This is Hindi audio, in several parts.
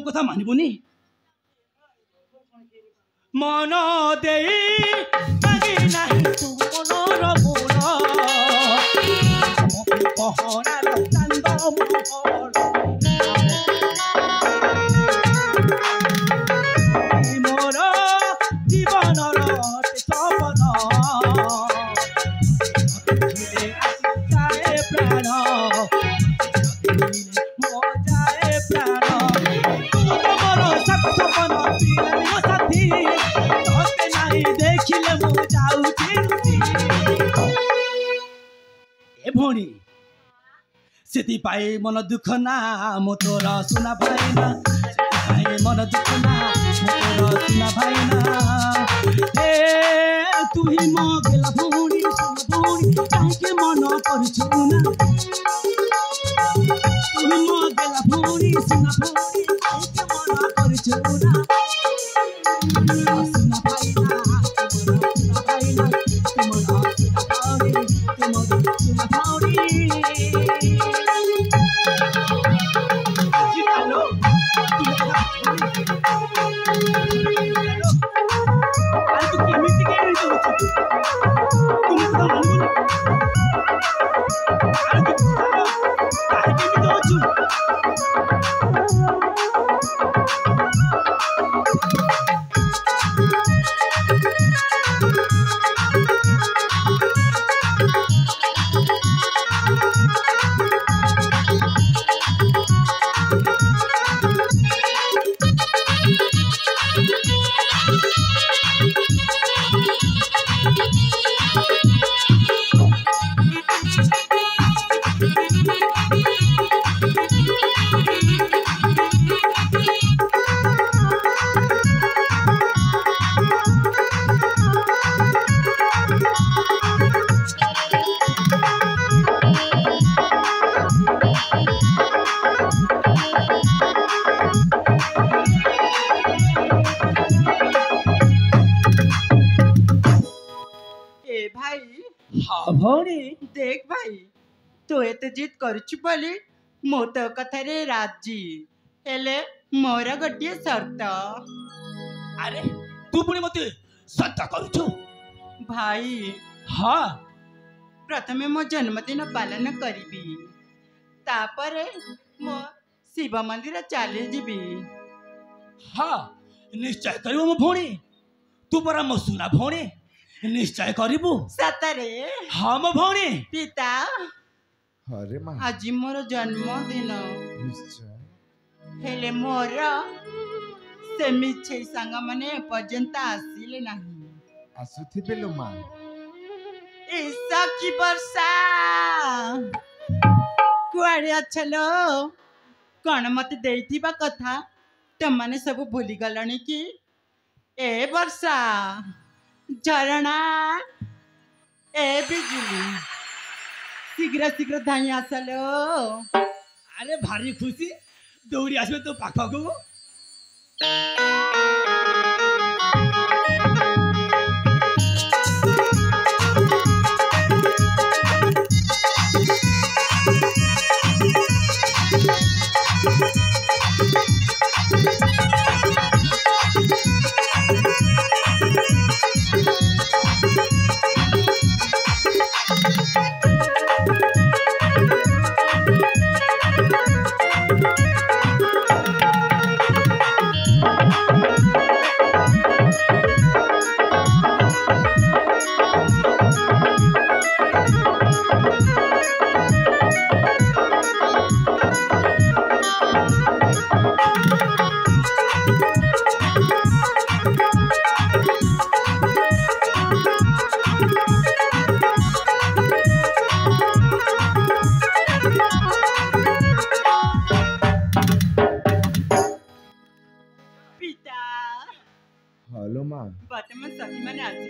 কথা মানিবনি মন দেই মানি নাই তু মনৰ মূল পহৰাৰ কান্দ মোহৰ মোৰ জীৱনৰ সপন যায় প্ৰাণ भौणी से मन दुख ना मो तोर सुना भाईना मन दुख ना मो तोर सुना भाईना ए तू ही मो गेला भौणी भौणी काहे मन करछु ना तू ही मो गेला भौणी सुना भौणी काहे मन करछु ना सुना भाईना सुना भाईना तुमरा सुना भाईना भौणी देख भाई तू एते जिद करुछु बोली मो तो कथारे राजी हेले मोर गोटे शर्त अरे तू पुणी मते शर्त करुछु भाई हाँ प्रथमे मो जन्मदिन पालन करी तापरे मो शिव मंदिर चली जीवी हाँ निश्चय करिबो मो भौणी तू परा मो सुना भौणी निश्चय करिबु सतरे हाँ मो भौणी पिता अरे मां आज मोर जन्मदिन निश्चय हेले मोर से मिछे संग माने पर्यंत आसिले नाही आसुथिबे लो मां ईसा की वर्षा कुआड़े अच्छलो कौन मत देइथिबा कथा तमने सब भूली गलनी की ए वर्षा झरणा ए बिजुली शीघ्र शीघ्र धाई आसलो अरे भारी खुशी दौड़ी आसबे तो पाखकू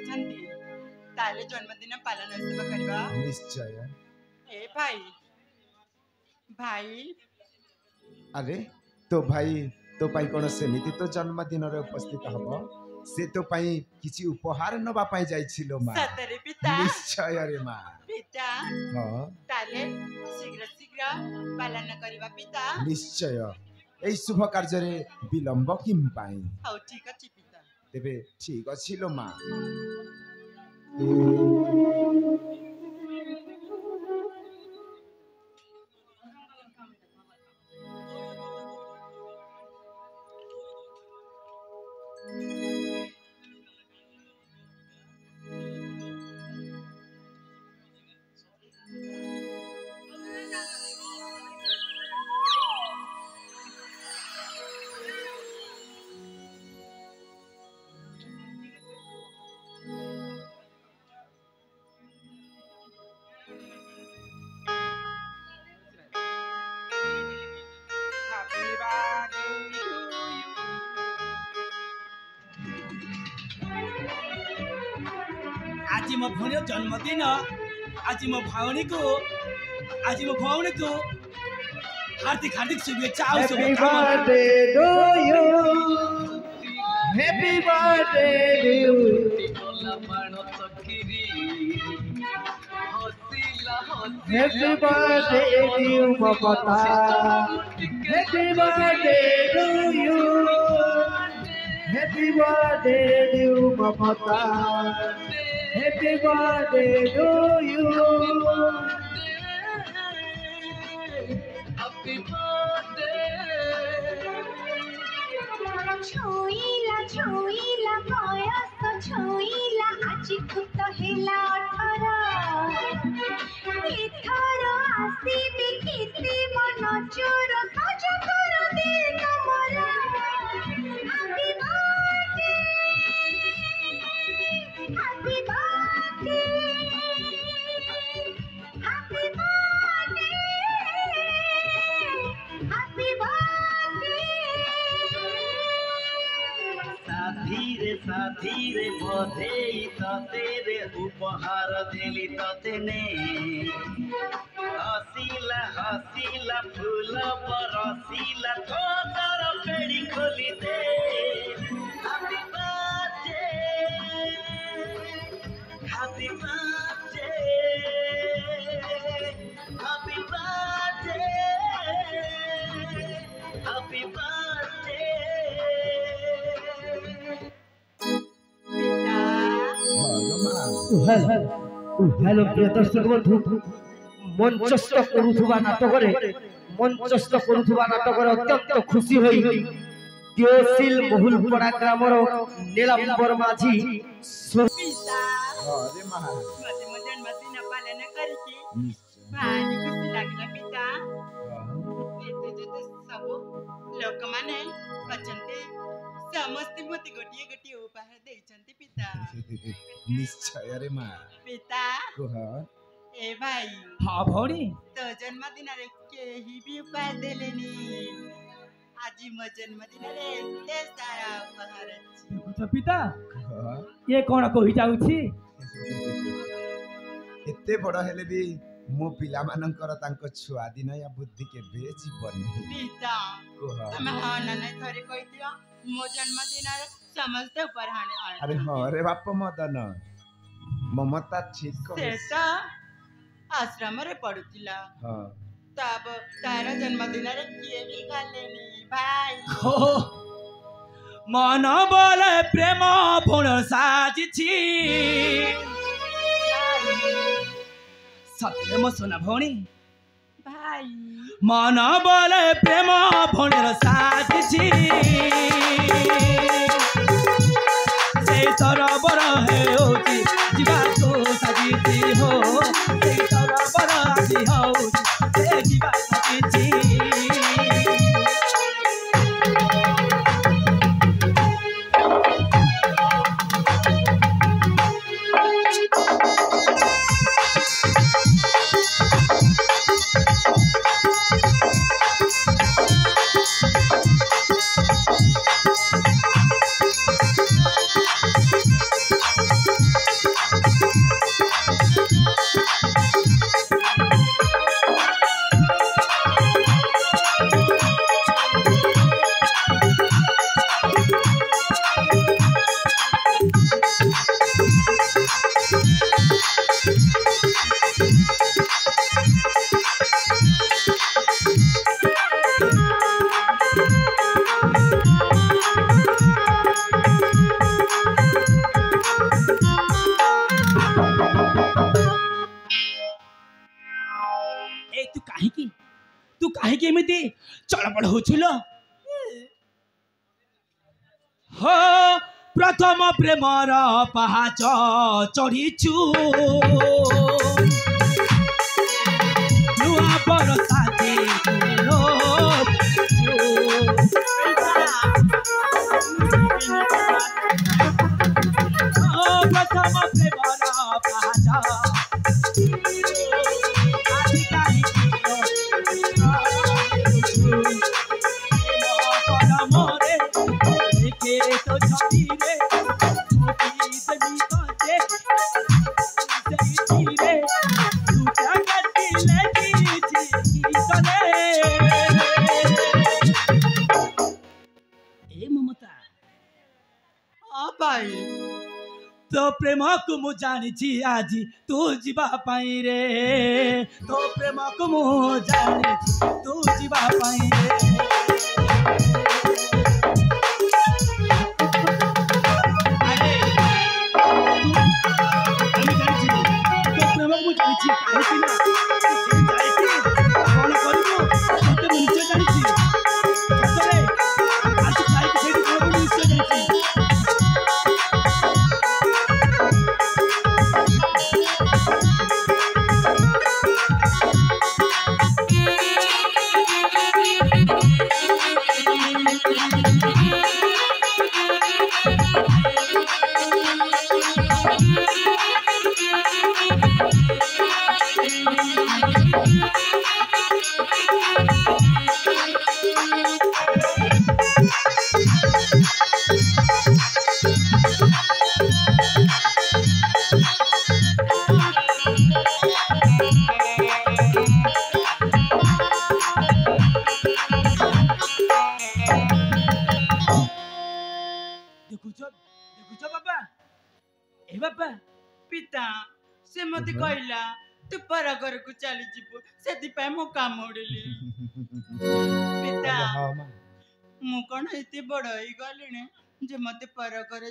କରିଛନ୍ତି ତାହେଲେ ଜନ୍ମଦିନ ପାଳନ ଉତ୍ସବ କରିବା। ନିଶ୍ଚୟ। ଏ ଭାଇ ଭାଇ ଆରେ ତୋ ଭାଇ ତୋ ପାଇଁ କଣ ସେମିତି ତ ଜନ୍ମଦିନରେ ଉପସ୍ଥିତ ହବ? ସେ ତୋ ପାଇଁ କିଛି ଉପହାର ନବା ପାଇଁ ଯାଇছিল ମା। ସତରେ ପିତା? ନିଶ୍ଚୟ ରେ ମା। ପିତା ହଁ ତାହେଲେ ଶୀଘ୍ର ଶୀଘ୍ର ପାଳନ କରିବା ପିତା। ନିଶ୍ଚୟ। এই শুভ କାର୍ଯ୍ୟରେ ବିଳମ୍ବ କିମ୍ ପାଇଁ? ହଉ ଠିକ ଅଛି ପିତା। ତେବେ ଠିକ ଅଛି ଲୋ ମା। Happy birthday to you. आज मो भौणी जन्मदिन आज मो भौणी को हार्दिक हार्दिक शुभेच्छा और Happy शुभकामना। birthday to you. Happy birthday to you. Happy birthday to you, Mamata. Happy birthday to you. Happy birthday to you, Mamata. Happy birthday to you. ଛୁଇଁଲା ଛୁଇଁଲା ବୟସ ଛୁଇଁଲା ଆଜି ତ ହେଲା 18 ଏଥର ଆସିବି କେତେ ମନ ଚୋର ସଜ କର ଦିନ ମୋର happy birthday happy birthday happy birthday happy birthday साथी रे बधेई तते रे उपहार देली तते ने हसीला फूल बरसीला तोर पेड़ी खोली दे happy birthday happy birthday happy birthday happy birthday ପିତା ହଁ ଲୋ ମା। হ্যালো প্রিয় দর্শক বন্ধু মঞ্চস্থ করুথবা নাটকরে অত্যন্ত খুশি হই দিওশীল বহুলপড়া গ্রামর নীলাম্বর মাঝি ପିତା ହଁ ରେ ମା। ମତେ ମୋ ଜନ୍ମଦିନ ପାଳନ କରିକି ନିଶ୍ଚୟ। ଭାରି ଖୁସି ଲାଗିଲା ପିତା। ହଁ। ଏତେ ଯେତେ ସବୁ ଲୋକମାନେ ଅଛନ୍ତି ସମସ୍ତେ ମତେ ଗୋଟିଏ ଗୋଟିଏ ଉପହାର ଦେଇଛନ୍ତି ପିତା। ନିଶ୍ଚୟ ରେ ମା। ପିତା କୁହ। ଏ ଭାଇ हाँ भौणी ତୋ ଜନ୍ମଦିନରେ କେହି ବି ଉପହାର ଦେଲେନି। ଆଜି ମୋ ଜନ୍ମଦିନରେ ଏତେ ସାରା ଉପହାର ଅଛି। ଦେଖୁଛ ପିତା କୁହ। ये कौन कही जाଉଛି ଏତେ ବଡ ହେଲେ ବି ମୋ ପିଲାମାନଙ୍କର ତାଙ୍କ ଛୁଆ ଦିନ ୟା ବୁଦ୍ଧି କେବେ ଯିବନି। ପିତା କୁହ। ତମେ ହଁ ନା ନାଇଁ ଥରେ କହିଦିଅ ମୋ ଜନ୍ମଦିନରେ ସମସ୍ତେ ଉପହାର ଆରେ ହଁ ରେ ବାପ ମଦନ ମମତା ଠିକ ସେ କହେ। ତ ଆଶ୍ରମରେ ପଢୁଥିଲା ହଁ ତାର ଜନ୍ମଦିନରେ କିଏ ବି ଗଲେନି ଭାଇ। हो मन बोले प्रेम भौण साजिछि सत्य म सोना भौणी भाई मन बोले प्रेम भौणर साजिछि से तरबर हेउछि जीवाको साजिछि हो से तरबर आजि हेउछि से जीवा साजिछि तू कहीं एमती चलपड़ होचुलो हो प्रथम प्रेमर पहाच चढ़ीचु नुआ बरसा देखलो प्रथम प्रेमर पहाच हाँ भाई तो प्रेम को मु जानी आज तू जीवा पाई रे तो प्रेम को मु जानी तू जीवा पाई रे अरे तो प्रेम को जानी काहे ना जाई कौन करू तो निश्चय जानी सतरे आज जाई के सेठी को निश्चय जानी देखुछ बाबा ए बाबा पिता से मते कहला तू पर घर को चली जीवो सेति पे मो काम उड़िली पिता हाँ माँ मु कौन एते बड़ होई गलिने जे मते पर घर